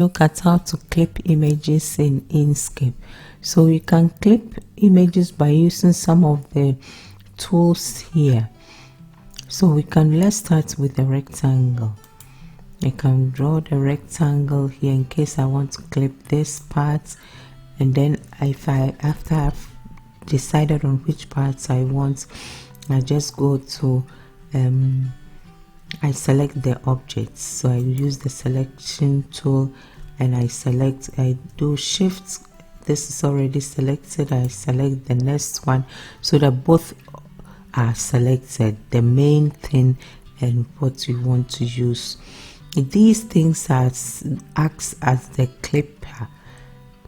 Look at how to clip images in Inkscape. So you can clip images by using some of the tools here. So let's start with the rectangle. I can draw the rectangle here in case I want to clip this part, and then after I've decided on which parts I want, I just go to I select the objects. So I use the selection tool and I do shift. This is already selected. I select the next one so that both are selected, the main thing and what you want to use. These things acts as the clipper,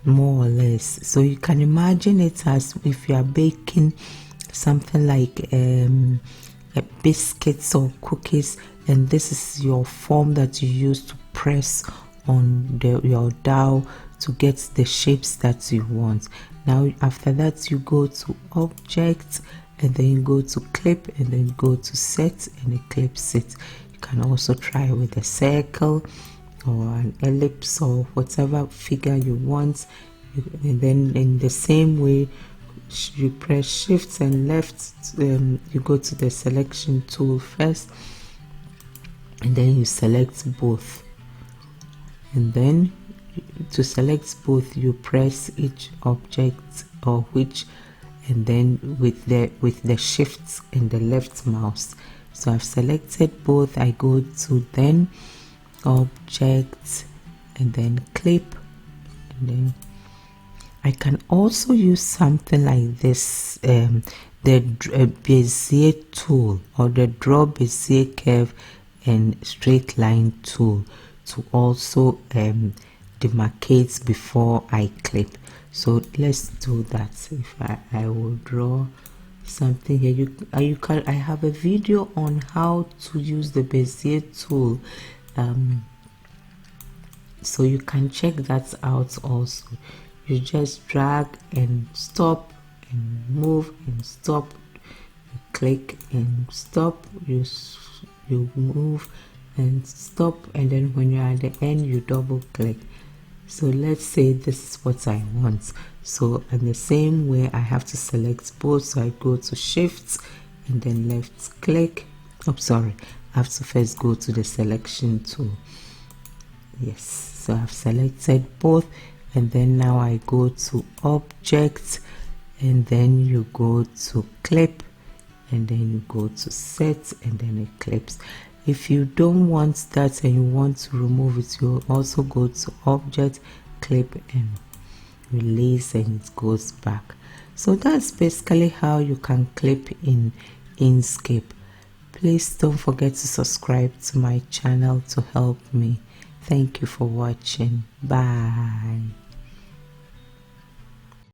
more or less. So you can imagine it as if you are baking something like biscuits or cookies, and this is your form that you use to press on your dough to get the shapes that you want. Now after that, you go to object, and then you go to clip, and then you go to set, and it clips it. You can also try with a circle or an ellipse or whatever figure you want, and then in the same way you press shift and left. You go to the selection tool first, and then you select both, and then to select both you press each object or which, and then with the shift and the left mouse. So I've selected both. I go to then object and then clip, and then I can also use something like this, the Bezier tool or the draw Bezier curve and straight line tool to also demarcate before I clip. So let's do that. If I will draw something here, I have a video on how to use the Bezier tool, so you can check that out also. You just drag and stop and move and stop, you click and stop, you move and stop, and then when you're at the end you double click. So let's say this is what I want. So in the same way I have to select both. So I go to shift and then left click. Oh, sorry, I have to first go to the selection tool. Yes, so I've selected both, and then now I go to object, and then you go to clip, and then you go to set, and then it clips. If you don't want that and you want to remove it, you also go to object, clip, and release, and it goes back. So that's basically how you can clip in Inkscape. Please don't forget to subscribe to my channel to help me. Thank you for watching. Bye.